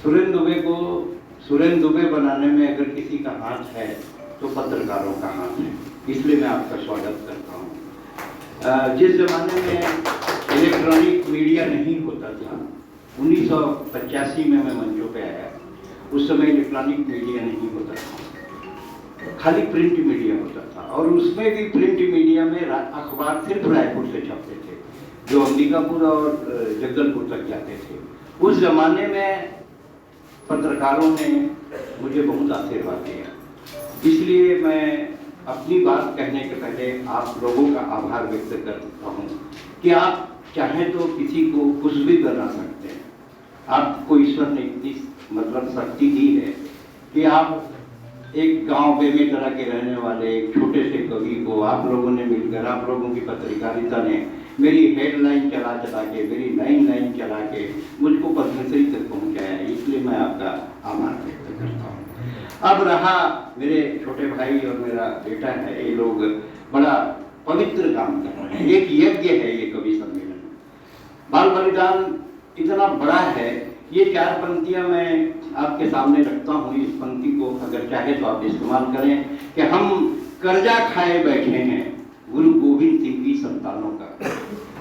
सुरेंद्र दुबे बनाने में अगर किसी का हाथ है तो पत्रकारों का हाथ है, इसलिए मैं आपका स्वागत करता हूँ। जिस जमाने में इलेक्ट्रॉनिक मीडिया नहीं होता था, 1985 में मैं मंचों पे आया, उस समय इलेक्ट्रॉनिक मीडिया नहीं होता था, खाली प्रिंट मीडिया होता था, और उसमें भी प्रिंट मीडिया में अखबार सिर्फ रायपुर से छपते थे, जो अंबिकापुर और जगदलपुर तक जाते थे। उस जमाने में पत्रकारों ने मुझे बहुत आशीर्वाद दिया, इसलिए मैं अपनी बात कहने के पहले आप लोगों का आभार व्यक्त करता हूँ कि आप चाहें तो किसी को कुछ भी बना सकते हैं। आपको ईश्वर ने इतनी शक्ति दी है कि आप एक गांव बेमेतरा के रहने वाले एक छोटे से कवि को आप लोगों ने मिलकर, आप लोगों की पत्रकारिता ने मेरी हेडलाइन चला के, मेरी लाइन चला के मुझको पद्मश्री तक पहुंचाया, इसलिए मैं आपका आभार व्यक्त करता हूँ। अब रहा मेरे छोटे भाई और मेरा बेटा है, ये लोग बड़ा पवित्र काम कर रहे हैं, एक यज्ञ है ये कवि सम्मेलन। बाल बलिदान इतना बड़ा है, ये 4 पंक्तियां मैं आपके सामने रखता हूँ, इस पंक्ति को अगर चाहे तो आप इस्तेमाल करें कि हम कर्जा खाए बैठे हैं गुरु गोविंद सिंह की संतानों का।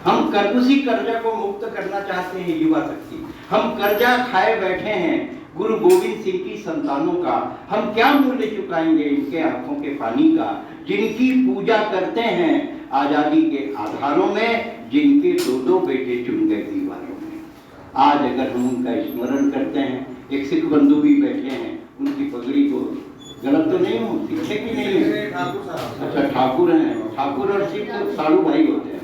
हम उसी कर्जा को मुक्त करना चाहते हैं युवा शक्ति। हम कर्जा खाए बैठे हैं गुरु गोविंद सिंह की संतानों का। हम क्या मूल्य चुकाएंगे इनके आंखों के पानी का, जिनकी पूजा करते हैं आजादी के आधारों में, जिनके 2-2 बेटे चुन गए दीवारों में। आज अगर हम उनका स्मरण करते हैं, एक सिख बंधु भी बैठे हैं, उनकी पगड़ी को गलत तो नहीं होती है कि नहीं है? अच्छा, ठाकुर हैं, ठाकुर और सिख तो सालू भाई होते हैं,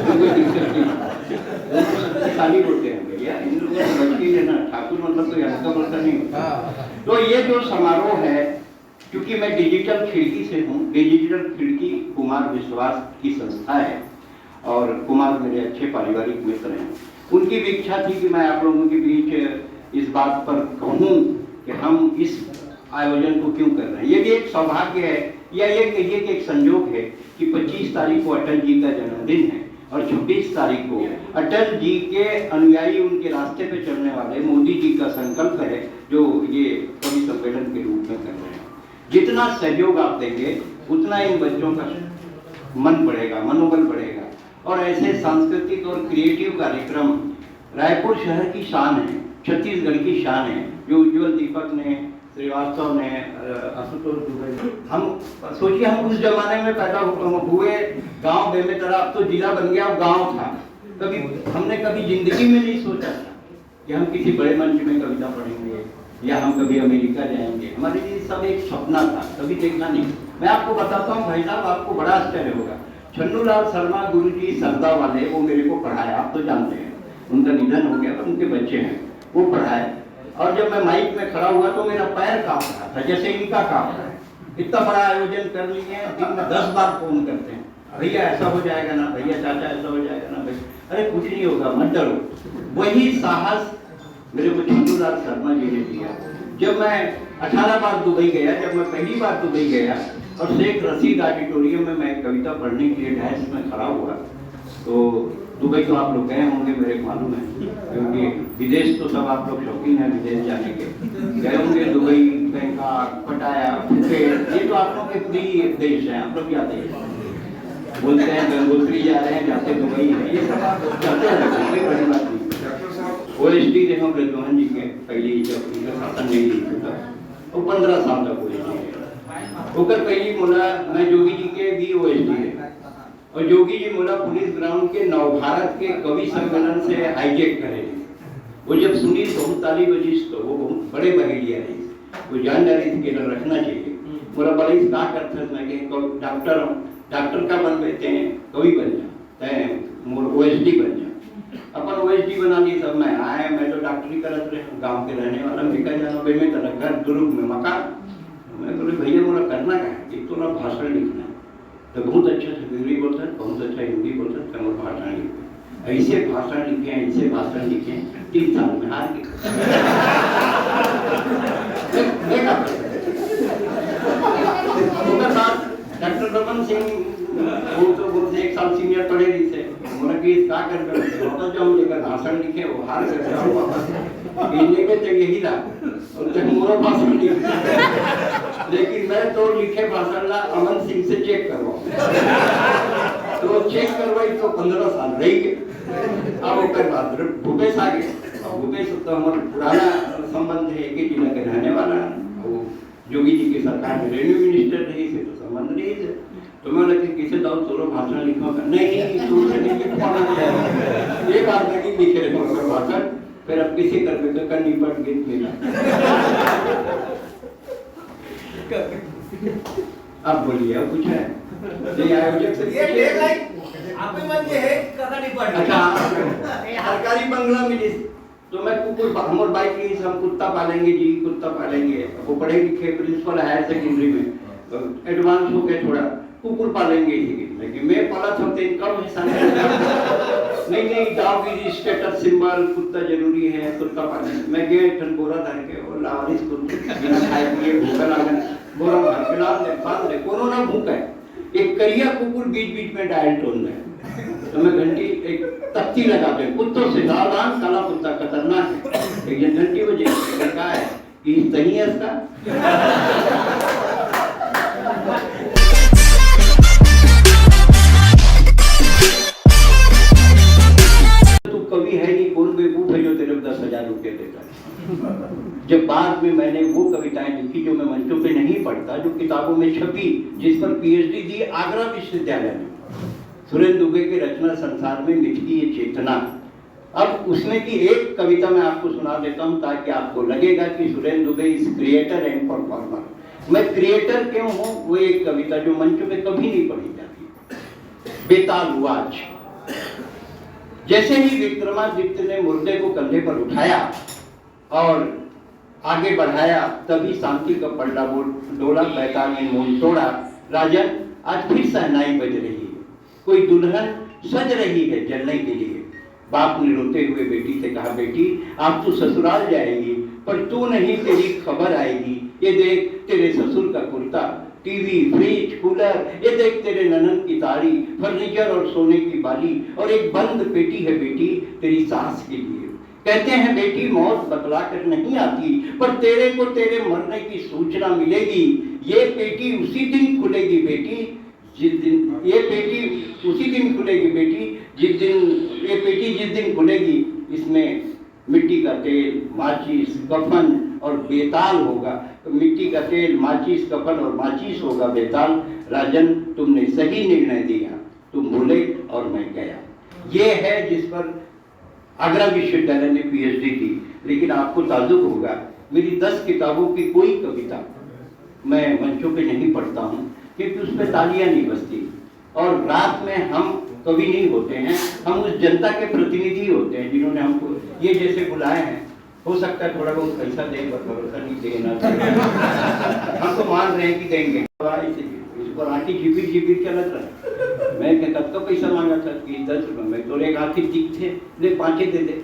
कोई दिक्कत नहीं, शक्तिशाली होते हैं भैया, इन लोगों को बच्ची लेना, ठाकुर मतलब तो हल्का बोलता नहीं होता। तो ये जो समारोह है, क्योंकि मैं डिजिटल खिड़की से हूँ, डिजिटल खिड़की कुमार विश्वास की संस्था है और कुमार मेरे अच्छे पारिवारिक मित्र हैं। उनकी भी इच्छा थी कि मैं आप लोगों के बीच इस बात पर कहूँ कि हम इस आयोजन को क्यों कर रहे हैं। ये भी एक सौभाग्य है या ये कहिए कि एक संयोग है कि 25 तारीख को अटल जी का जन्मदिन है और 26 तारीख को अटल जी के अनुयायी, उनके रास्ते पे चलने वाले मोदी जी का संकल्प है जो ये कवि सम्मेलन के रूप में कर रहे हैं। जितना सहयोग आप देंगे उतना इन बच्चों का मन बढ़ेगा, मनोबल बढ़ेगा, और ऐसे सांस्कृतिक और क्रिएटिव कार्यक्रम रायपुर शहर की शान है, छत्तीसगढ़ की शान है, जो उज्ज्वल दीपक ने, श्रीवास्तव ने, आशुतोष दुबे, हम सोचिए हम उस जमाने में पैदा हुए, गांव बेमेतरा, अब तो जिला बन गया, अब गांव था। कभी हमने कभी जिंदगी में नहीं सोचा था कि हम किसी बड़े मंच में कविता पढ़ेंगे या हम कभी अमेरिका जाएंगे। हमारे लिए सब एक सपना था, कभी देखा नहीं। मैं आपको बताता हूँ भाई साहब, आपको बड़ा आश्चर्य होगा। छन्नूलाल शर्मा गुरुजी सरदा वाले, वो मेरे को पढ़ाए, आप तो जानते हैं, उनका निधन हो गया, उनके बच्चे हैं, वो पढ़ाए। और जब मैं माइक में खड़ा हुआ तो मेरा पैर कांप रहा था, जैसे इनका कांप रहा है। इतना बड़ा आयोजन कर लिए, दिन में 10 बार फोन करते हैं, भैया ऐसा हो जाएगा ना, भैया चाचा ऐसा हो जाएगा ना, भैया अरे कुछ नहीं होगा, मत डरो। वही साहस मेरे को छन्नूलाल शर्मा जी ने दिया। जब मैं 18 बार दुबई गया, जब मैं पहली बार दुबई गया और शेख रशीद ऑडिटोरियम में मैं कविता पढ़ने के लिए डैश में खड़ा हुआ, तो दुबई तो आप लोग गए होंगे, मेरे को मालूम है, क्योंकि विदेश तो सब आप लोग शौकीन हैं विदेश जाने के, गए होंगे दुबई, बैंकॉक, पटाया, फुकेट, ये तो आप लोग के प्रिय देश हैं, आप लोग जाते हैं, बोलते हैं गंगोत्री जा रहे हैं, जाते दुबई है, ये सब आप जाते हैं, कोई बड़ी बात नहीं। OSD देखो ब्रजमोहन जी के पहली, जब उनका शासन नहीं था, वो 15 साल तक OSD होकर पहली मोला, मैं जोगी जी के भी OSD है, और जोगी जी मोला पुलिस ग्राउंड के नवभारत के कवि सम्मेलन से हाईजेक करेंगे। वो जब सुनी तो बहुत ताली बजी, तो वो बहुत बड़े बहेलिया रही, वो जान डाली थी कि रखना चाहिए। मोला बड़ा इस का करते मैं डॉक्टर का बन बैठे हैं, कवि बन जा, मोर OSD बन जा। अपन OSD बना ली, सब मैं आया, मैं तो डॉक्टरी करत रहे, गाँव के रहने वाला, मैं कह जाना भाई मैं तेरा घर दुर्ग में मकान, मैं बोले भैया मोला करना क्या है, एक तो ना भाषण लिखना है, तो बहुत अच्छा हिंदी बोलता है, बहुत अच्छा हिंदी बोलता है, कमर भाषण लिखे, ऐसे भाषण लिखे 3 साल में हार के डॉक्टर रमन सिंह, वो तो मुझसे 1 साल सीनियर पढ़े रही थे, उन्होंने कि क्या कर जब हम लेकर भाषण लिखे वो हार कर इन्हें के तो यही ला और तो मोरा भाषण नहीं, लेकिन मैं तो लिखे भाषण ला अमन सिंह से चेक करवाऊं, तो चेक करवाई तो 15 साल रही गए। अब ओकर बाद भूपेश आ गए। भूपेश तो हमारा पुराना संबंध है कि जिला के रहने वाला, वो जोगी जी की सरकार में रेवेन्यू मिनिस्टर रही से तो संबंध नहीं है। तो मैं लगे किसे दाऊ चलो भाषण लिखो, नहीं तू से नहीं लिख पाना, ये बात नहीं लिखे रहे भाषण, फिर अब किसी करके तो कर निपट गीत मिला। अब बोलिए अब कुछ है ये आयोजक से ये डेडलाइन आप में मन ये है कथा निपट। अच्छा सरकारी बंगला मिली तो मैं कुकुर हमर बाइक की हम कुत्ता पालेंगे जी, कुत्ता पालेंगे। वो पढ़े लिखे प्रिंसिपल हायर सेकेंडरी में एडवांस हो गए थोड़ा, कुकुर पालेंगे जी, लेकिन मैं पाला था तो कम हिस्सा नहीं डॉग इज स्टेटस सिंबल, कुत्ता जरूरी है, कुत्ता पालेंगे। मैं गए ठनकोरा धर के और लावारिस कुत्ते बिना खाए पिए भूखा लागन बोरा भर के लाल दे कोरोना भूख है। एक करिया कुकुर बीच में डायल टोन है, तो मैं घंटी एक तख्ती लगा दे, कुत्तों से सावधान, काला कुत्ता खतरनाक है। एक जन घंटी बजे कहा है कि सही है इसका। तू कवि है नहीं, कौन बेवकूफ है जो तेरे 10,000 रुपये देता है। जब बाद में मैंने वो कविताएं लिखी जो मैं मंचों पे नहीं पढ़ता, जो किताबों में छपी, जिस पर पीएचडी दी आगरा विश्वविद्यालय में, सुरेंद्र दुबे के रचना संसार में मिटती ये चेतना। अब उसमें की एक कविता मैं आपको सुना देता हूं ताकि आपको लगेगा कि Surendra Dubey is creator and performer. मैं क्रिएटर क्यों हूं? वो एक कविता जो मंचों पे कभी नहीं पढ़ी जाती। बेताल वाच। जैसे ही विक्रमादित्य ने मुर्दे को कंधे पर उठाया और आगे बढ़ाया, तभी शांति का पल्ला डोला, बेताल ने मुंह तोड़ा। राजन आज फिर शहनाई बज रही है, कोई दुल्हन सज रही है जलने के लिए। बाप ने रोते हुए बेटी से कहा, बेटी आप तो ससुराल जाएगी, पर तू नहीं, तेरी खबर आएगी। ये देख तेरे ससुर का कुर्ता, टीवी, फ्रिज, कूलर, ये देख तेरे ननन की ताड़ी, फर्नीचर और सोने की बाली, और एक बंद पेटी है बेटी तेरी सास के लिए। कहते हैं बेटी मौत बतला कर नहीं आती, पर तेरे को तेरे मरने की सूचना मिलेगी। ये पेटी उसी दिन खुलेगी बेटी जिस दिन, ये पेटी उसी दिन खुलेगी बेटी जिस दिन, ये पेटी जिस दिन खुलेगी, इसमें मिट्टी का तेल, माचिस, कफन और बेताल होगा। तो मिट्टी का तेल, माचिस, कफन और माचिस होगा, बेताल। राजन तुमने सही निर्णय दिया, तुम बोले और मैं गया। ये है जिस पर आगरा विश्वविद्यालय ने पीएचडी की। लेकिन आपको ताज्जुब होगा, मेरी 10 किताबों की कोई कविता मैं मंचों पे नहीं पढ़ता हूँ, क्योंकि उस पर तालियां नहीं बजती। और रात में हम कवि नहीं होते हैं, हम उस जनता के प्रतिनिधि होते हैं जिन्होंने हमको ये जैसे बुलाए हैं। हो सकता है थोड़ा बहुत पैसा दें, पर भरोसा नहीं देना। हम तो मान रहे हैं कि देंगे। इस पर आँखी झिपिर क्या लग रहा है? मैं कब का पैसा मांगा था कि 10 रुपये में, तो एक आँखी दिख थे, ले 5 दे दे।